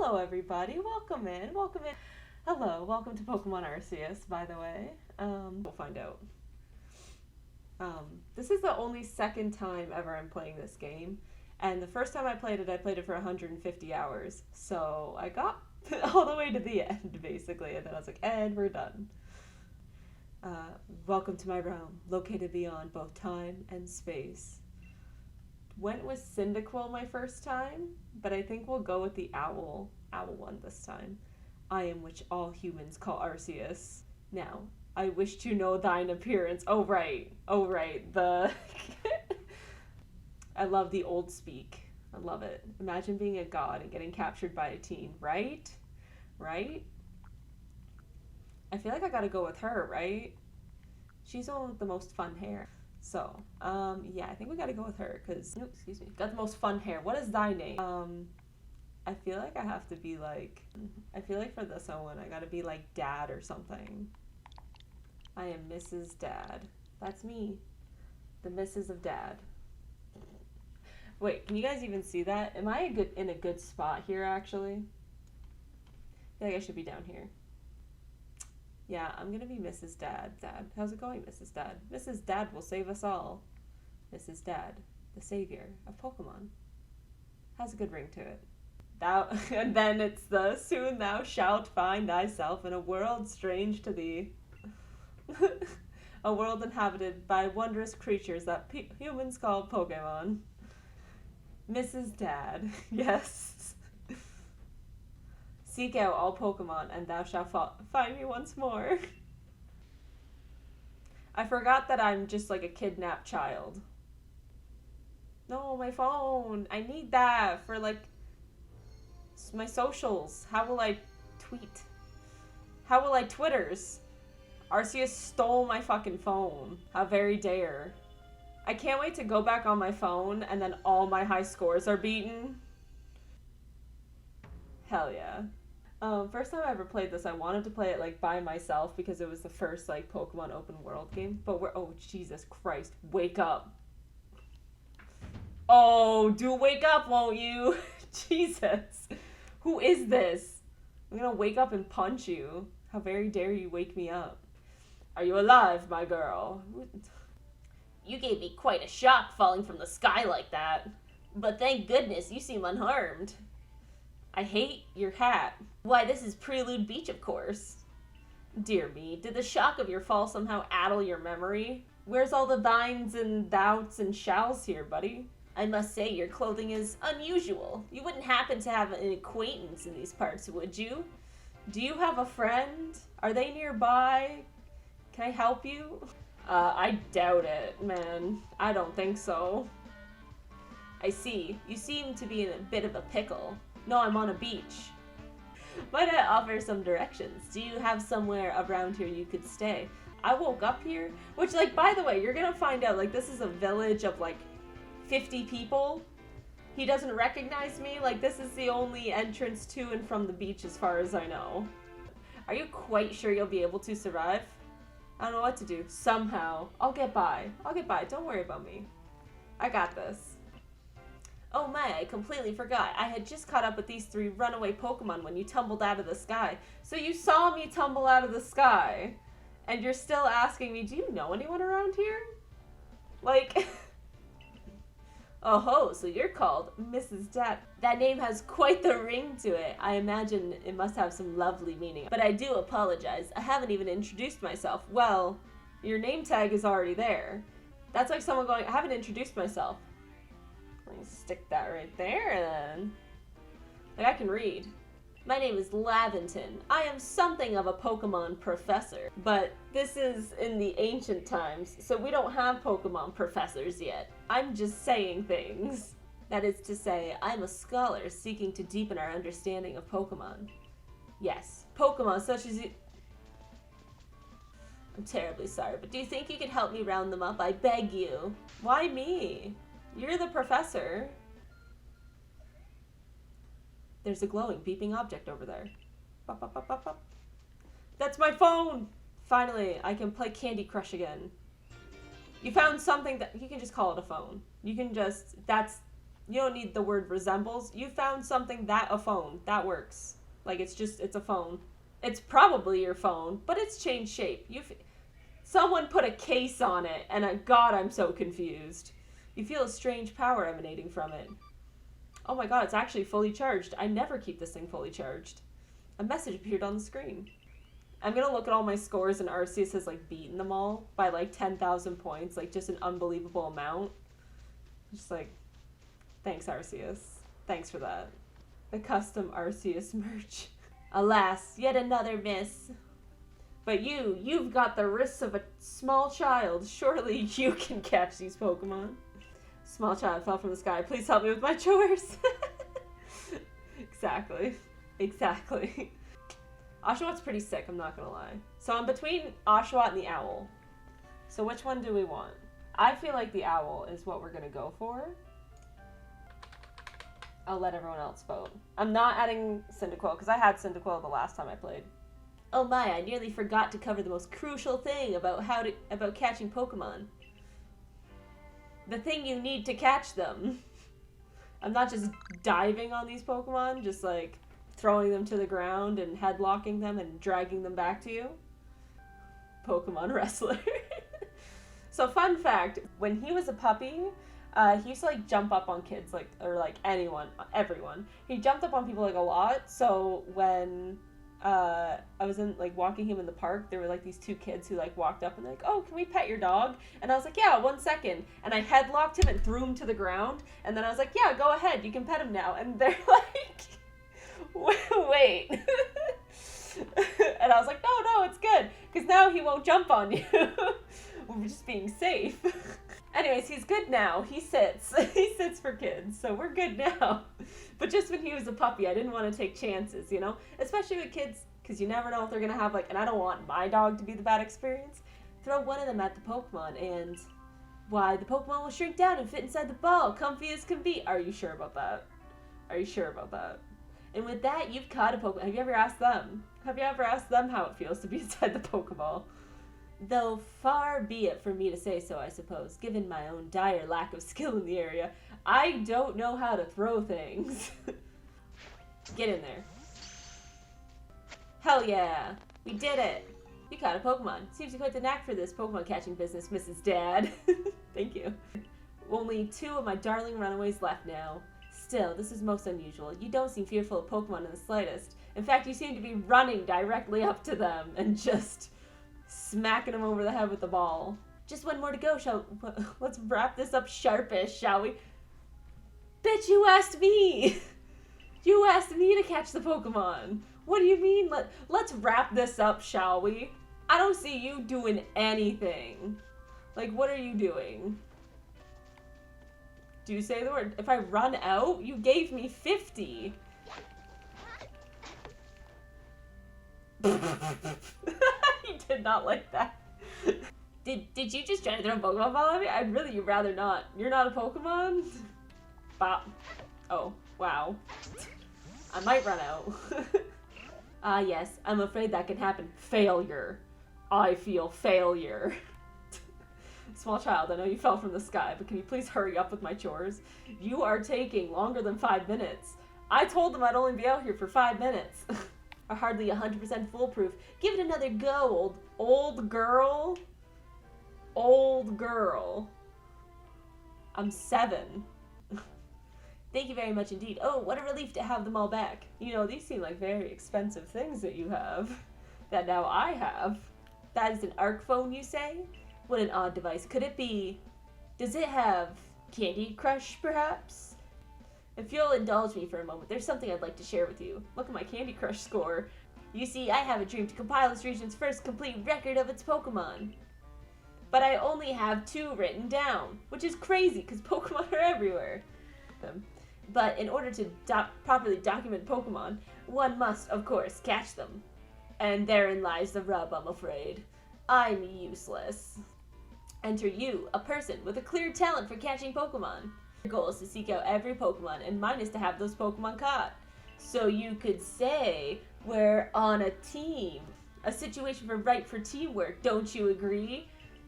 Hello everybody, welcome in, welcome in. Hello, welcome to Pokemon Arceus, by the way. We'll find out. This is the only second time ever I'm playing this game. And the first time I played it for 150 hours. So I got all the way to the end, basically, and then I was like, and we're done. Welcome to my realm, located beyond both time and space. Went with Cyndaquil my first time, but I think we'll go with the owl one this time. I am which all humans call Arceus. Now, I wish to know thine appearance. Oh right, the... I love the old speak. I love it. Imagine being a god and getting captured by a teen, right? Right? I feel like I gotta go with her, right? She's the one with the most fun hair. So, yeah, I think we gotta go with her, because, excuse me, got the most fun hair. What is thy name? I feel like I have to be like, I feel like for this one, I gotta be like Dad or something. I am Mrs. Dad. That's me. The Mrs. of Dad. Wait, can you guys even see that? Am I in a good spot here, actually? I feel like I should be down here. Yeah, I'm gonna be Mrs. Dad. Dad, how's it going, Mrs. Dad? Mrs. Dad will save us all. Mrs. Dad, the savior of Pokemon. Has a good ring to it. Thou, and then it's the soon thou shalt find thyself in a world strange to thee. A world inhabited by wondrous creatures that humans call Pokemon. Mrs. Dad, yes. Seek out all Pokemon, and thou shalt find me once more. I forgot that I'm just like a kidnapped child. No, my phone. I need that for like my socials. How will I tweet? How will I Twitters? Arceus stole my fucking phone. How very dare. I can't wait to go back on my phone and then all my high scores are beaten. Hell yeah. First time I ever played this, I wanted to play it like by myself because it was the first like Pokemon open world game. But oh Jesus Christ, wake up. Oh, do wake up, won't you? Jesus. Who is this? I'm gonna wake up and punch you. How very dare you wake me up. Are you alive, my girl? You gave me quite a shock falling from the sky like that. But thank goodness you seem unharmed. I hate your hat. Why, this is Prelude Beach, of course. Dear me, did the shock of your fall somehow addle your memory? Where's all the thines and thou'ts and shalls here, buddy? I must say your clothing is unusual. You wouldn't happen to have an acquaintance in these parts, would you? Do you have a friend? Are they nearby? Can I help you? I doubt it, man. I don't think so. I see. You seem to be in a bit of a pickle. No, I'm on a beach. Might I offer some directions? Do you have somewhere around here you could stay? I woke up here, which, like, by the way, you're gonna find out, like, this is a village of, like, 50 people. He doesn't recognize me. Like, this is the only entrance to and from the beach as far as I know. Are you quite sure you'll be able to survive? I don't know what to do. Somehow. I'll get by. Don't worry about me. I got this. Oh my, I completely forgot. I had just caught up with these 3 runaway Pokemon when you tumbled out of the sky. So you saw me tumble out of the sky. And you're still asking me, do you know anyone around here? Like... Oh ho, so you're called Mrs. Dad. That name has quite the ring to it. I imagine it must have some lovely meaning. But I do apologize. I haven't even introduced myself. Well, your name tag is already there. That's like someone going, I haven't introduced myself. Let me stick that right there then. Like I can read. My name is Laventon. I am something of a Pokemon professor. But this is in the ancient times, so we don't have Pokemon professors yet. I'm just saying things. That is to say, I'm a scholar seeking to deepen our understanding of Pokemon. Yes, Pokemon such as you... I'm terribly sorry, but do you think you could help me round them up? I beg you. Why me? You're the professor. There's a glowing, beeping object over there. Bop, bop, bop, bop, bop. That's my phone! Finally, I can play Candy Crush again. You found something that... You can just call it a phone. You can just... That's You don't need the word resembles. You found something a phone. That works. Like, it's a phone. It's probably your phone, but it's changed shape. Someone put a case on it, and God, I'm so confused. You feel a strange power emanating from it. Oh my god, it's actually fully charged. I never keep this thing fully charged. A message appeared on the screen. I'm gonna look at all my scores, and Arceus has, like, beaten them all by, like, 10,000 points. Like, just an unbelievable amount. Just, like, thanks, Arceus. Thanks for that. The custom Arceus merch. Alas, yet another miss. But you've got the wrists of a small child. Surely you can catch these Pokemon. Small child fell from the sky. Please help me with my chores. Exactly. Oshawott pretty sick, I'm not gonna lie. So I'm between Oshawott and the owl. So which one do we want? I feel like the owl is what we're gonna go for. I'll let everyone else vote. I'm not adding Cyndaquil because I had Cyndaquil the last time I played. Oh my, I nearly forgot to cover the most crucial thing about catching Pokemon. The thing you need to catch them. I'm not just diving on these Pokemon, just like throwing them to the ground and headlocking them and dragging them back to you. Pokemon wrestler. So fun fact, when he was a puppy, he used to like jump up on kids, like, or like everyone. He jumped up on people like a lot. So when I was walking him in the park, there were like these two kids who like walked up and they're like, oh, can we pet your dog? And I was like, yeah, 1 second. And I headlocked him and threw him to the ground. And then I was like, yeah, go ahead, you can pet him now. And they're like, wait. And I was like, no, it's good. Because now he won't jump on you. We're just being safe. Anyways, he's good now. He sits. He sits for kids. So we're good now. But just when he was a puppy, I didn't want to take chances, you know? Especially with kids, because you never know if they're going to have, like, and I don't want my dog to be the bad experience. Throw one of them at the Pokemon, and why, the Pokemon will shrink down and fit inside the ball, comfy as can be. Are you sure about that? Are you sure about that? And with that, you've caught a Pokemon. Have you ever asked them? Have you ever asked them how it feels to be inside the Pokeball? Though far be it for me to say so, I suppose, given my own dire lack of skill in the area. I don't know how to throw things. Get in there. Hell yeah! We did it! You caught a Pokemon. Seems you quite the knack for this Pokemon catching business, Mrs. Dad. Thank you. Only 2 of my darling runaways left now. Still, this is most unusual. You don't seem fearful of Pokemon in the slightest. In fact, you seem to be running directly up to them and just smacking them over the head with the ball. Just 1 more to go, let's wrap this up sharpish, shall we? Bitch, you asked me! You asked me to catch the Pokemon! What do you mean? Let's wrap this up, shall we? I don't see you doing anything. Like, what are you doing? Do you say the word? If I run out, you gave me 50. He did not like that. Did you just try to throw a Pokemon ball at me? I'd really rather not. You're not a Pokemon? Bop. Oh, wow. I might run out. Ah, yes. I'm afraid that can happen. Failure. I feel failure. Small child, I know you fell from the sky, but can you please hurry up with my chores? You are taking longer than 5 minutes. I told them I'd only be out here for 5 minutes. Are hardly 100% foolproof. Give it another go, old girl. Old girl. I'm 7. Thank you very much indeed. Oh, what a relief to have them all back. You know, these seem like very expensive things that you have. That now I have. That is an ARC phone, you say? What an odd device. Could it be? Does it have Candy Crush, perhaps? If you'll indulge me for a moment, there's something I'd like to share with you. Look at my Candy Crush score. You see, I have a dream to compile this region's first complete record of its Pokemon. But I only have 2 written down, which is crazy because Pokemon are everywhere. But in order to properly document Pokemon, one must, of course, catch them. And therein lies the rub, I'm afraid. I'm useless. Enter you, a person with a clear talent for catching Pokemon. Your goal is to seek out every Pokemon, and mine is to have those Pokemon caught. So you could say we're on a team. A situation ripe for teamwork, don't you agree?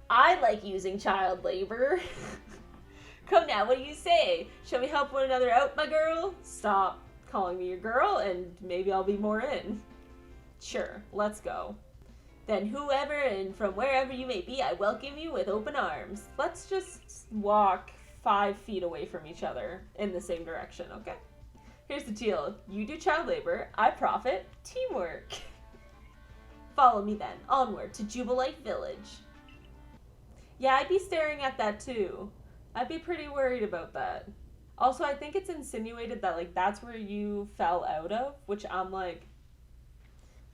I like using child labor. Come now, what do you say? Shall we help one another out, my girl? Stop calling me your girl, and maybe I'll be more in. Sure, let's go. Then whoever and from wherever you may be, I welcome you with open arms. Let's just walk 5 feet away from each other in the same direction, okay? Here's the deal. You do child labor, I profit, teamwork. Follow me then, onward to Jubilite Village. Yeah, I'd be staring at that too. I'd be pretty worried about that. Also, I think it's insinuated that, like, that's where you fell out of, which I'm like,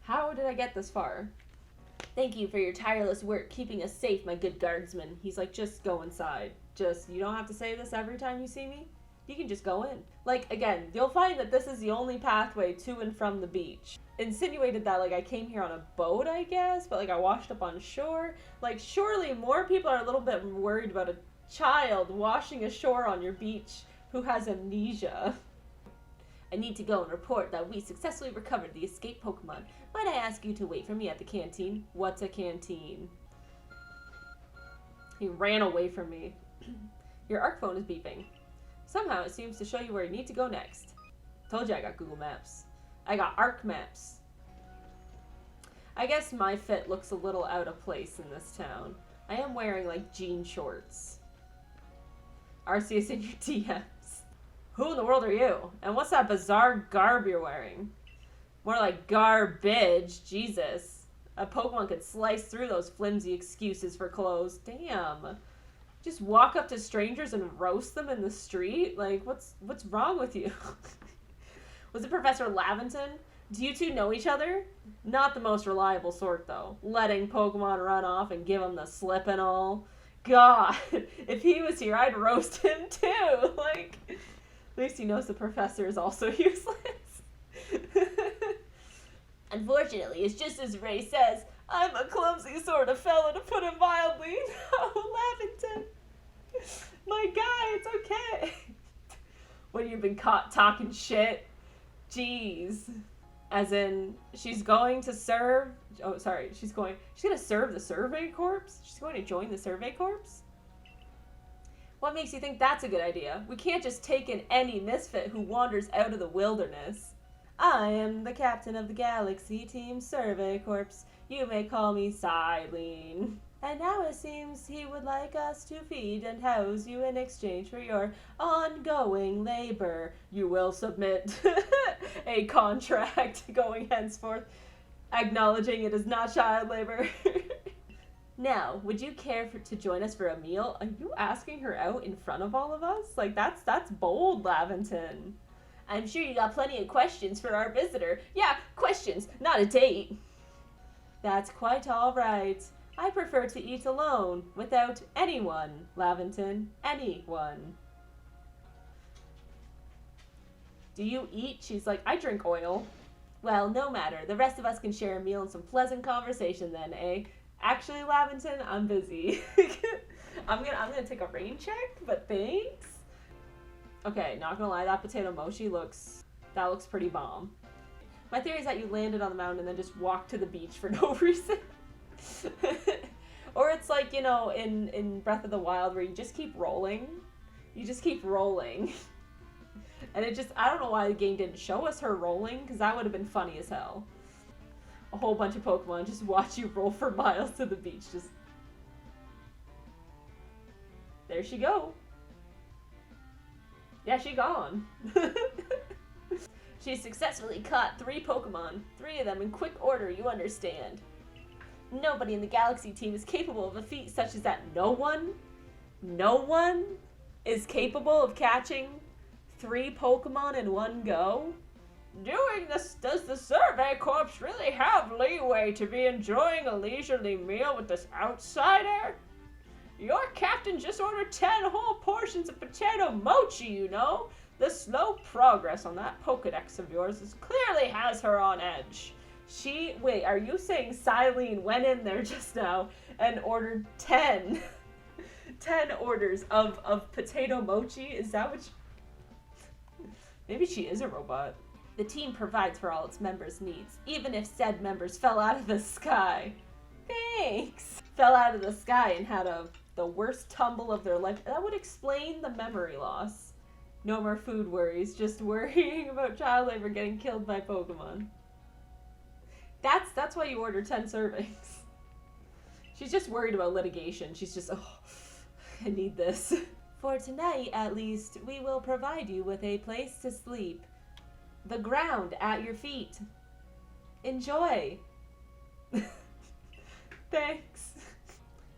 how did I get this far? Thank you for your tireless work keeping us safe, my good guardsman. He's like, just go inside. You don't have to say this every time you see me. You can just go in. Like, again, you'll find that this is the only pathway to and from the beach. Insinuated that, like, I came here on a boat, I guess, but, like, I washed up on shore. Like, surely more people are a little bit worried about a child washing ashore on your beach who has amnesia. I need to go and report that we successfully recovered the escaped Pokemon. Might I ask you to wait for me at the canteen? What's a canteen? He ran away from me. Your ARC phone is beeping. Somehow it seems to show you where you need to go next. Told you I got Google Maps. I got ARC Maps. I guess my fit looks a little out of place in this town. I am wearing, like, jean shorts. Arceus in your DMs. Who in the world are you? And what's that bizarre garb you're wearing? More like garbage. Jesus. A Pokemon could slice through those flimsy excuses for clothes. Damn. Just walk up to strangers and roast them in the street? Like, what's wrong with you? Was it Professor Laventon? Do you two know each other? Not the most reliable sort, though. Letting Pokemon run off and give them the slip and all. God, if he was here, I'd roast him too. Like, at least he knows the professor is also useless. Unfortunately, it's just as Ray says, I'm a clumsy sort of fellow, to put it mildly. No, Lavington. My guy, it's okay. When you've been caught talking shit. Jeez. As in, she's going to serve... Oh, sorry. She's going to serve the Survey Corps? She's going to join the Survey Corps? What makes you think that's a good idea? We can't just take in any misfit who wanders out of the wilderness. I am the captain of the Galaxy Team Survey Corps. You may call me Silene. And now it seems he would like us to feed and house you in exchange for your ongoing labor. You will submit a contract going henceforth, acknowledging it is not child labor. Now, would you care to join us for a meal? Are you asking her out in front of all of us? Like, that's bold, Laventon. I'm sure you got plenty of questions for our visitor. Yeah, questions, not a date. That's quite all right. I prefer to eat alone, without anyone, Laventon. Anyone. Do you eat? She's like, I drink oil. Well, no matter. The rest of us can share a meal and some pleasant conversation then, eh? Actually, Laventon, I'm busy. I'm gonna take a rain check, but thanks. Okay, not gonna lie, that potato mochi looks pretty bomb. My theory is that you landed on the mountain and then just walked to the beach for no reason. Or it's like, you know, in Breath of the Wild where you just keep rolling. You just keep rolling. And it just, I don't know why the game didn't show us her rolling, because that would have been funny as hell. A whole bunch of Pokemon just watch you roll for miles to the beach. Just, there she go. Yeah, she gone. She successfully caught 3 Pokemon. 3 of them in quick order, you understand. Nobody in the Galaxy team is capable of a feat such as that. No one is capable of catching 3 Pokemon in one go? Doing this, does the Survey Corps really have leeway to be enjoying a leisurely meal with this outsider? Your captain just ordered 10 whole portions of potato mochi, you know? The slow progress on that Pokedex of yours clearly has her on edge. Wait, are you saying Silene went in there just now and ordered 10 orders of potato mochi? Is that what maybe she is a robot. The team provides for all its members' needs, even if said members fell out of the sky. Thanks! Fell out of the sky and had a the worst tumble of their life. That would explain the memory loss. No more food worries, just worrying about child labor getting killed by Pokemon. That's why you order 10 servings. She's just worried about litigation. She's just, oh, I need this. For tonight, at least, we will provide you with a place to sleep. The ground at your feet. Enjoy. Thanks.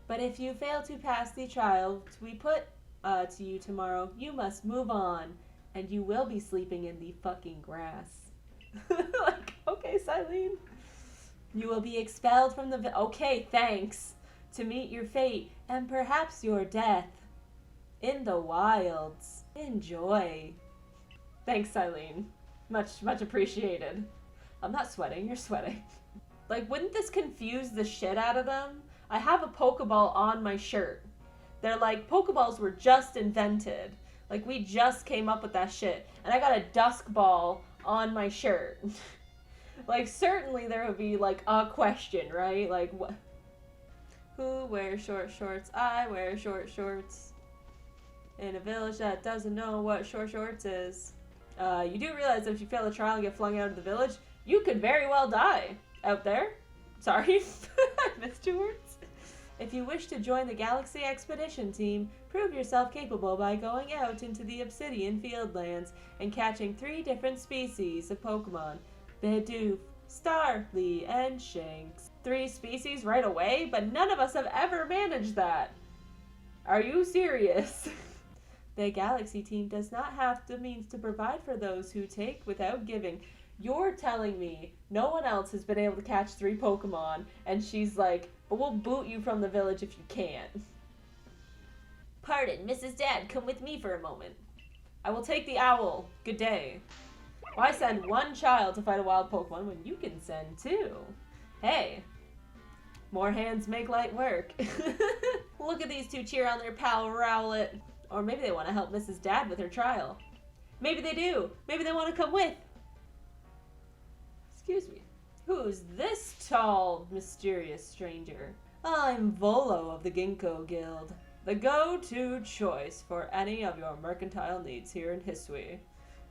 But if you fail to pass the trial we put to you tomorrow, you must move on, and you will be sleeping in the fucking grass. Like, okay, Silene. You will be expelled from the okay, thanks. To meet your fate, and perhaps your death. In the wilds. Enjoy. Thanks, Silene. Much appreciated. I'm not sweating, you're sweating. Like, wouldn't this confuse the shit out of them? I have a Pokeball on my shirt. They're like, Pokeballs were just invented. Like, we just came up with that shit. And I got a Dusk Ball on my shirt. Like, certainly there would be, like, a question, right? Like, what? Who wears short shorts? I wear short shorts. In a village that doesn't know what short shorts is. You do realize that if you fail the trial and get flung out of the village, you could very well die. Out there? Sorry, I missed 2 words. If you wish to join the Galaxy Expedition Team, prove yourself capable by going out into the Obsidian Fieldlands and catching 3 different species of Pokemon. Bidoof, Starly, and Shinx. 3 species right away? But none of us have ever managed that. Are you serious? The Galaxy Team does not have the means to provide for those who take without giving. You're telling me no one else has been able to catch 3 Pokemon, and she's like, but we'll boot you from the village if you can't. Pardon, Mrs. Dad, come with me for a moment. I will take the owl. Good day. Why send 1 child to fight a wild Pokemon when you can send 2? Hey, more hands make light work. Look at these 2 cheer on their pal Rowlet. Or maybe they want to help Mrs. Dad with her trial. Maybe they do. Maybe they want to come with. Excuse me. Who's this tall, mysterious stranger? I'm Volo of the Ginkgo Guild, the go-to choice for any of your mercantile needs here in Hisui.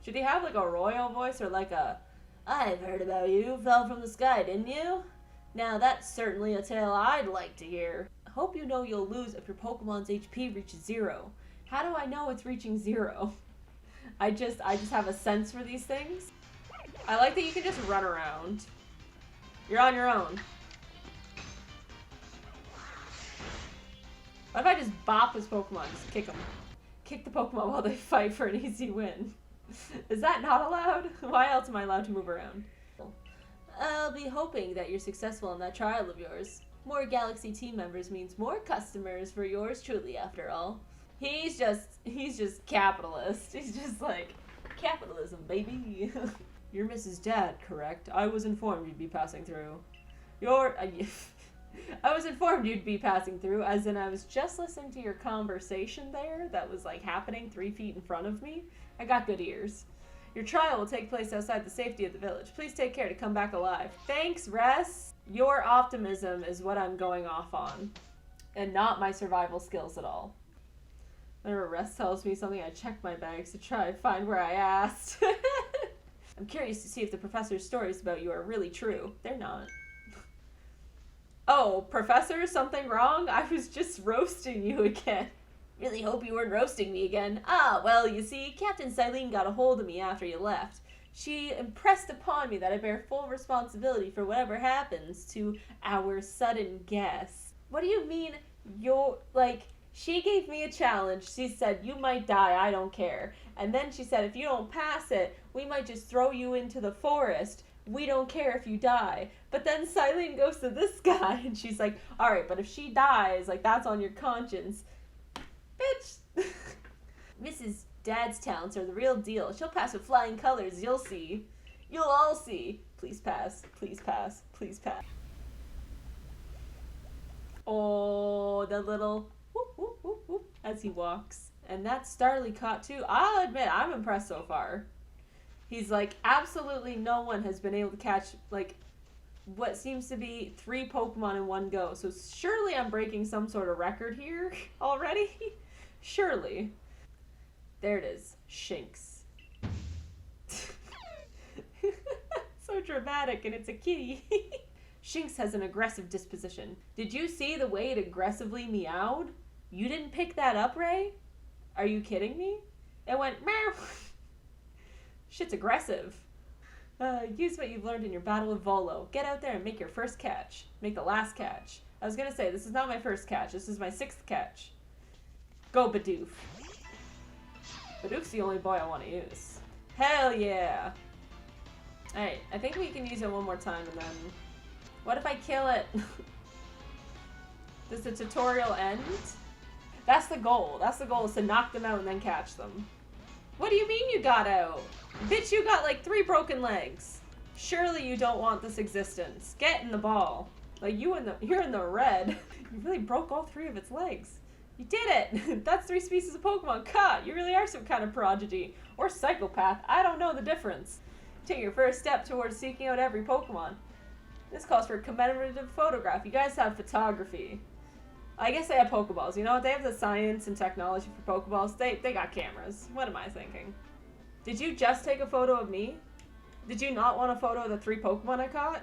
Should he have like a royal voice or like a, I've heard about you, fell from the sky, didn't you? Now that's certainly a tale I'd like to hear. I hope you know you'll lose if your Pokemon's HP reaches 0. How do I know it's reaching 0? I just have a sense for these things. I like that you can just run around. You're on your own. What if I just bop his Pokemon? Just kick them. Kick the Pokemon while they fight for an easy win. Is that not allowed? Why else am I allowed to move around? I'll be hoping that you're successful in that trial of yours. More Galaxy team members means more customers for yours truly, after all. He's just capitalist. He's just like, capitalism, baby. You're Mrs. Dad, correct? I was informed you'd be passing through. I was informed you'd be passing through, as in I was just listening to your conversation there that was like happening 3 feet in front of me. I got good ears. Your trial will take place outside the safety of the village. Please take care to come back alive. Thanks, Ress. Your optimism is what I'm going off on, and not my survival skills at all. Whenever Ress tells me something, I check my bags to try and find where I asked. I'm curious to see if the professor's stories about you are really true. They're not. Oh, Professor, something wrong? I was just roasting you again. Really hope you weren't roasting me again. Ah, well, you see, Captain Silene got a hold of me after you left. She impressed upon me that I bear full responsibility for whatever happens to our sudden guest. What do you mean, she gave me a challenge. She said, you might die, I don't care. And then she said, if you don't pass it, we might just throw you into the forest. We don't care if you die. But then Silene goes to this guy, and she's like, alright, but if she dies, like, that's on your conscience. Bitch! Mrs. Dad's talents are the real deal. She'll pass with flying colors, you'll see. You'll all see. Please pass, please pass, please pass. Oh, the little whoop, whoop, whoop, whoop, as he walks. And that's Starly caught too. I'll admit, I'm impressed so far. He's like, absolutely no one has been able to catch, like, what seems to be 3 Pokemon in one go. So surely I'm breaking some sort of record here already. Surely. There it is. Shinx. So dramatic, and it's a kitty. Shinx has an aggressive disposition. Did you see the way it aggressively meowed? You didn't pick that up, Ray? Are you kidding me? It went meow. Shit's aggressive. Use what you've learned in your battle with Volo. Get out there and make your first catch. Make the last catch. I was gonna say, this is not my first catch. This is my 6th catch. Go, Bidoof. Bidoof's the only boy I want to use. Hell yeah! Alright, I think we can use it one more time and then... What if I kill it? Does the tutorial end? That's the goal. That's the goal, is to knock them out and then catch them. What do you mean you got out? Bitch, you got like 3 broken legs. Surely you don't want this existence. Get in the ball. Like, you're in the red. You really broke all 3 of its legs. You did it! That's 3 species of Pokemon caught! You really are some kind of prodigy. Or psychopath. I don't know the difference. Take your first step towards seeking out every Pokemon. This calls for a commemorative photograph. You guys have photography. I guess they have Pokeballs. You know what? They have the science and technology for Pokeballs. They got cameras. What am I thinking? Did you just take a photo of me? Did you not want a photo of the 3 Pokemon I caught?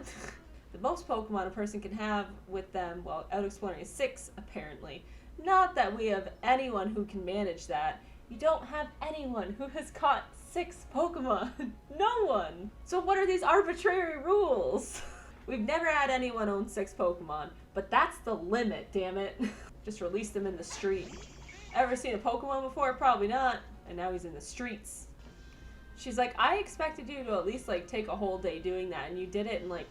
The most Pokemon a person can have with them while out exploring is 6, apparently. Not that we have anyone who can manage that. You don't have anyone who has caught 6 Pokemon. No one. So what are these arbitrary rules? We've never had anyone own 6 Pokemon, but that's the limit, damn it. Just release them in the street. Ever seen a Pokemon before? Probably not. And now he's in the streets. She's like, I expected you to at least like take a whole day doing that, and you did it in like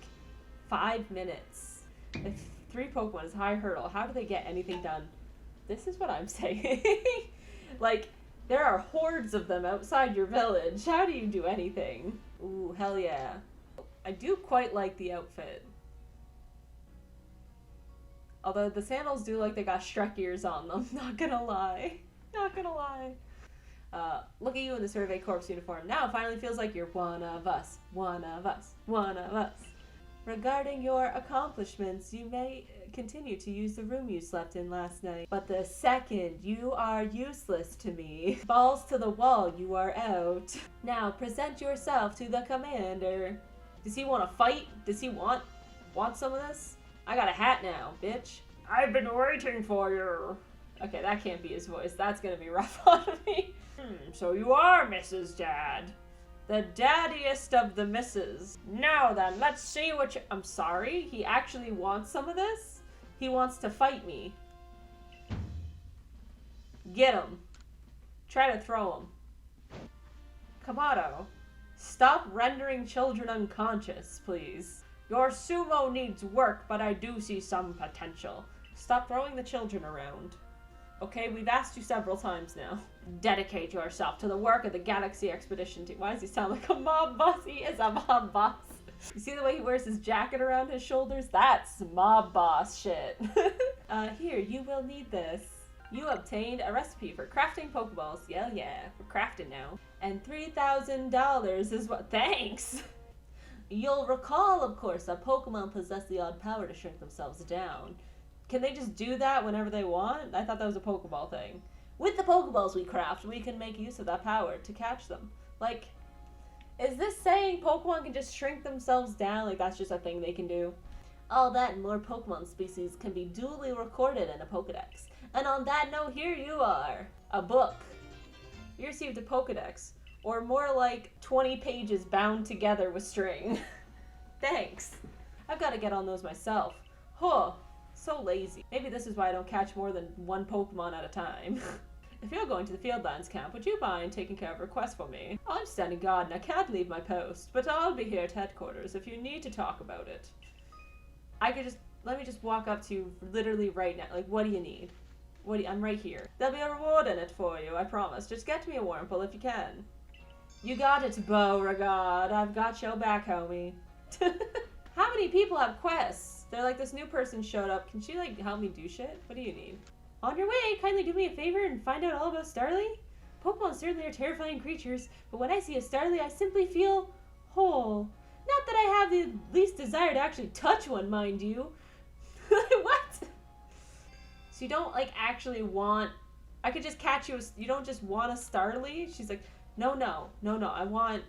5 minutes. If 3 Pokemon is a high hurdle, how do they get anything done? This is what I'm saying. Like, there are hordes of them outside your village. How do you do anything? Ooh, hell yeah. I do quite like the outfit. Although the sandals do look like they got Shrek ears on them. Not gonna lie. Not gonna lie. Look at you in the Survey Corps uniform. Now it finally feels like you're one of us. One of us. One of us. Regarding your accomplishments, you may continue to use the room you slept in last night. But the second you are useless to me, balls to the wall, you are out. Now present yourself to the commander. Does he want to fight? Does he want some of this? I got a hat now, bitch. I've been waiting for you. Okay, that can't be his voice. That's gonna be rough on me. So you are Mrs. Dad. The daddiest of the misses. Now then, let's see what you... I'm sorry? He actually wants some of this? He wants to fight me. Get him. Try to throw him. Kamado, stop rendering children unconscious, please. Your sumo needs work, but I do see some potential. Stop throwing the children around. Okay, we've asked you several times now. Dedicate yourself to the work of the Galaxy Expedition Team. Why does he sound like a mob boss? He is a mob boss. You see the way he wears his jacket around his shoulders? That's mob boss shit. Here, you will need this. You obtained a recipe for crafting Pokeballs. Yeah, we're crafting now. And $3,000 is what... Thanks! You'll recall, of course, that Pokemon possess the odd power to shrink themselves down. Can they just do that whenever they want? I thought that was a Pokeball thing. With the Pokeballs we craft, we can make use of that power to catch them. Like, is this saying Pokemon can just shrink themselves down? Like, that's just a thing they can do? All that and more Pokemon species can be duly recorded in a Pokedex. And on that note, here you are. A book. You received a Pokedex. Or more like 20 pages bound together with string. Thanks. I've got to get on those myself. Huh. So lazy. Maybe this is why I don't catch more than 1 Pokemon at a time. If you're going to the Fieldlands camp, would you mind taking care of requests for me? I'm standing guard and I can't leave my post, but I'll be here at headquarters if you need to talk about it. Let me just walk up to you literally right now. Like, what do you need? I'm right here. There'll be a reward in it for you, I promise. Just get me a Wurmple if you can. You got it, Beauregard. I've got your back, homie. How many people have quests? They're like, this new person showed up. Can she, like, help me do shit? What do you need? On your way, kindly do me a favor and find out all about Starly. Pokemon certainly are terrifying creatures, but when I see a Starly, I simply feel whole. Not that I have the least desire to actually touch one, mind you. What? So you don't, like, actually want... I could just catch you... You don't just want a Starly? She's like, no. I want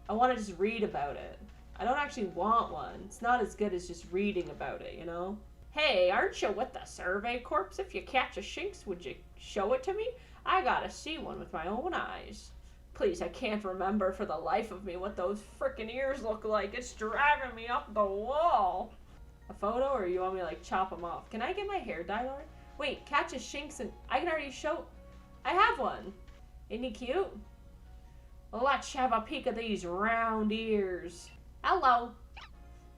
to just read about it. I don't actually want one. It's not as good as just reading about it, you know? Hey, aren't you with the Survey Corps? If you catch a Shinx, would you show it to me? I gotta see one with my own eyes. Please, I can't remember for the life of me what those frickin' ears look like. It's driving me up the wall. A photo, or you want me to, like, chop them off? Can I get my hair dyed already? Wait, catch a Shinx and... I can already show... I have one. Isn't he cute? Well, let's have a peek at these round ears. Hello.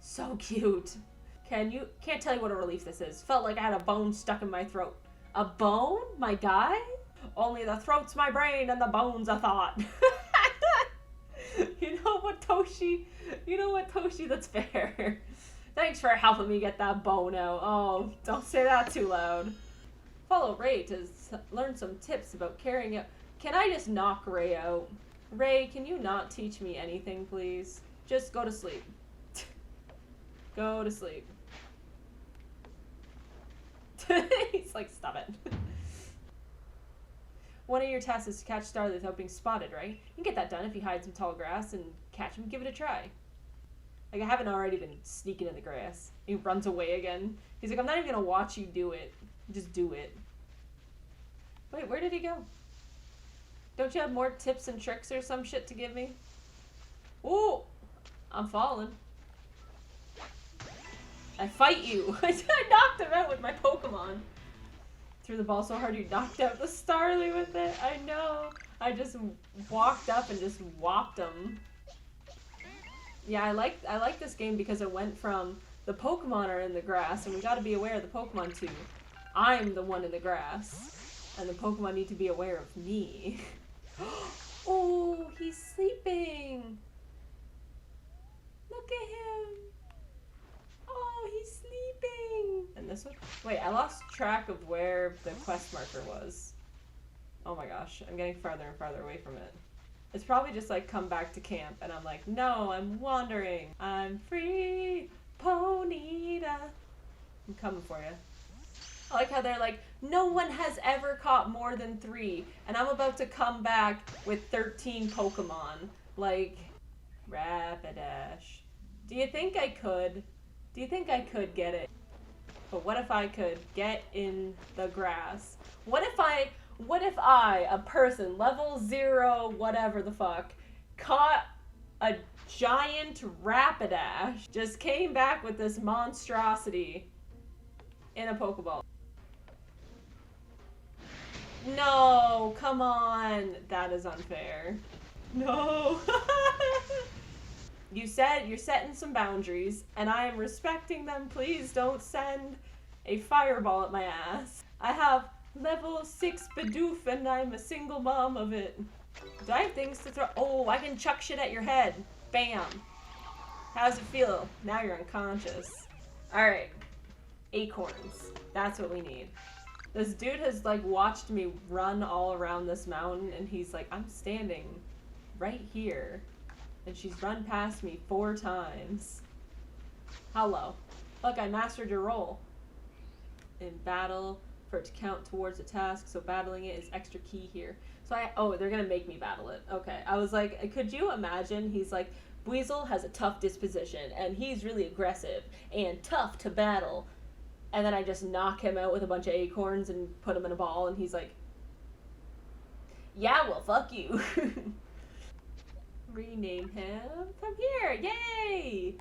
So cute. Can't tell you what a relief this is. Felt like I had a bone stuck in my throat. A bone? My guy? Only the throat's my brain and the bone's a thought. You know what, Toshi? That's fair. Thanks for helping me get that bone out. Oh, don't say that too loud. Follow Ray to learn some tips about carrying out. Can I just knock Ray out? Ray, can you not teach me anything, please? Just go to sleep. Go to sleep. He's like, stop it. One of your tasks is to catch Starly without being spotted, right? You can get that done if you hide some tall grass and catch him. Give it a try. Like, I haven't already been sneaking in the grass. He runs away again. He's like, I'm not even gonna watch you do it. Just do it. Wait, where did he go? Don't you have more tips and tricks or some shit to give me? Ooh! I'm falling. I fight you. I knocked him out with my Pokemon. Threw the ball so hard you knocked out the Starly with it. I know. I just walked up and just whopped him. Yeah, I like this game because it went from the Pokemon are in the grass and we gotta be aware of the Pokemon too. I'm the one in the grass and the Pokemon need to be aware of me. Oh, he's sleeping. Look at him. Oh, he's sleeping. And this one? Wait, I lost track of where the quest marker was. Oh my gosh, I'm getting farther and farther away from it. It's probably just like come back to camp and I'm like, no, I'm wandering. I'm free, Ponyta. I'm coming for you. I like how they're like, no one has ever caught more than 3 and I'm about to come back with 13 Pokemon. Like, Rapidash. Do you think I could? Do you think I could get it? But what if I could get in the grass? What if I, a person, level 0, whatever the fuck, caught a giant Rapidash, just came back with this monstrosity in a Pokeball? No, come on. That is unfair. No. You said you're setting some boundaries, and I am respecting them. Please don't send a fireball at my ass. I have level 6 Bidoof, and I'm a single mom of it. Do I have things to throw? Oh, I can chuck shit at your head. Bam. How's it feel? Now you're unconscious. Alright. Acorns. That's what we need. This dude has, like, watched me run all around this mountain, and he's like, I'm standing right here. And she's run past me 4 times. Hello. Look, I mastered your role. In battle, for it to count towards a task, so battling it is extra key here. So oh, they're gonna make me battle it. Okay. I was like, could you imagine? He's like, Weasel has a tough disposition, and he's really aggressive, and tough to battle. And then I just knock him out with a bunch of acorns and put him in a ball, and he's like, yeah, well, fuck you. Rename him from here. Yay!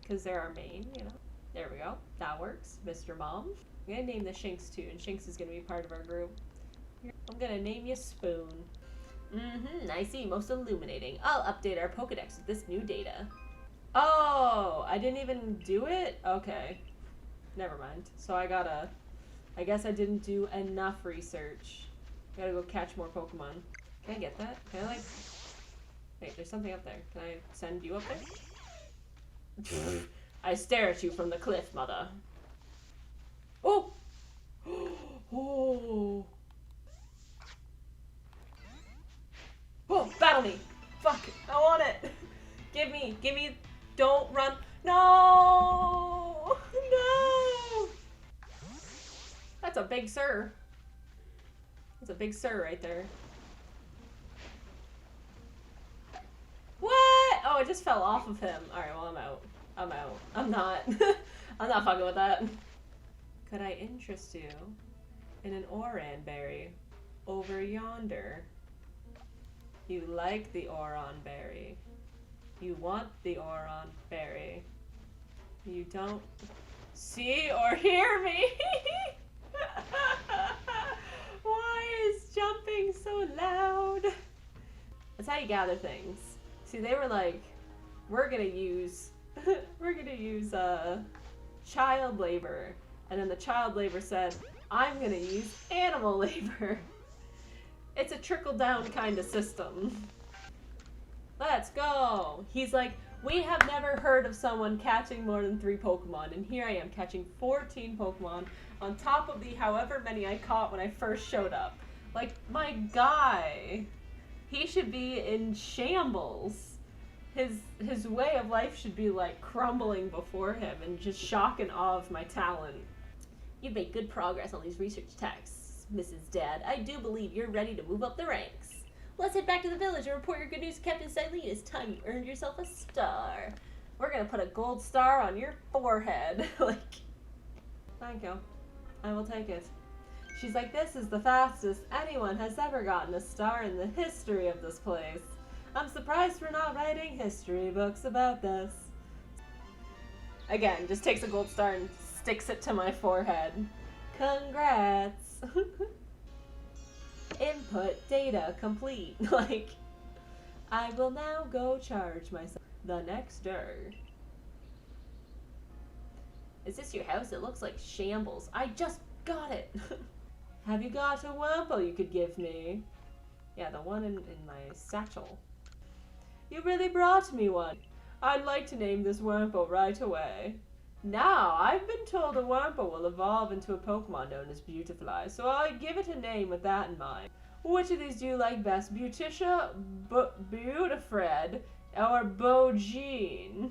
Because they're our main, you know. There we go. That works. Mr. Mom. I'm going to name the Shinx too, and Shinx is going to be part of our group. I'm going to name you Spoon. I see. Most illuminating. I'll update our Pokedex with this new data. Oh, I didn't even do it? Okay. Never mind. So I guess I didn't do enough research. I gotta go catch more Pokemon. Can I get that? Can I, like... Wait, there's something up there. Can I send you up there? I stare at you from the cliff, mother. Oh! Oh! Oh, battle me! Fuck, I want it. Give me, don't run. No, no. That's a big sir. That's a big sir right there. What? Oh, it just fell off of him. Alright, well, I'm out. I'm out. I'm not. I'm not fucking with that. Could I interest you in an oran berry over yonder? You like the oran berry. You want the oran berry. You don't see or hear me. Why is jumping so loud? That's how you gather things. See, they were like, we're gonna use child labor. And then the child labor said, I'm gonna use animal labor. It's a trickle-down kind of system. Let's go. He's like, we have never heard of someone catching more than 3 Pokemon, and here I am catching 14 Pokemon on top of the however many I caught when I first showed up. Like, my guy, he should be in shambles. His way of life should be like crumbling before him and just shock and awe of my talent. You've made good progress on these research texts, Mrs. Dad. I do believe you're ready to move up the ranks. Let's head back to the village and report your good news to Captain Silene. It's time you earned yourself a star. We're gonna put a gold star on your forehead. Like, thank you. I will take it. She's like, this is the fastest anyone has ever gotten a star in the history of this place. I'm surprised we're not writing history books about this. Again, just takes a gold star and sticks it to my forehead. Congrats. Input data complete. Like, I will now go charge myself the next day. Is this your house? It looks like shambles. I just got it. Have you got a Wurmple you could give me? Yeah, the one in my satchel. You really brought me one. I'd like to name this Wurmple right away. Now, I've been told a Wurmple will evolve into a Pokemon known as Beautifly, so I'll give it a name with that in mind. Which of these do you like best? Beauticia, Beautifred, or Bojine?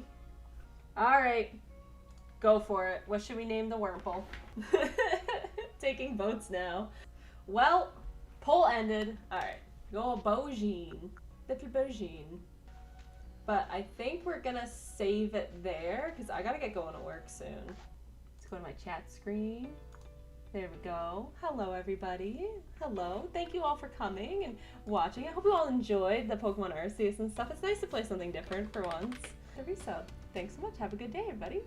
Alright, go for it. What should we name the Wurmple? Taking votes now. Well, poll ended. Alright, go Bojine. Little Bojine. But I think we're gonna save it there because I gotta get going to work soon. Let's go to my chat screen. There we go. Hello, everybody. Hello. Thank you all for coming and watching. I hope you all enjoyed the Pokemon Arceus and stuff. It's nice to play something different for once. Every sub. Thanks so much. Have a good day, everybody.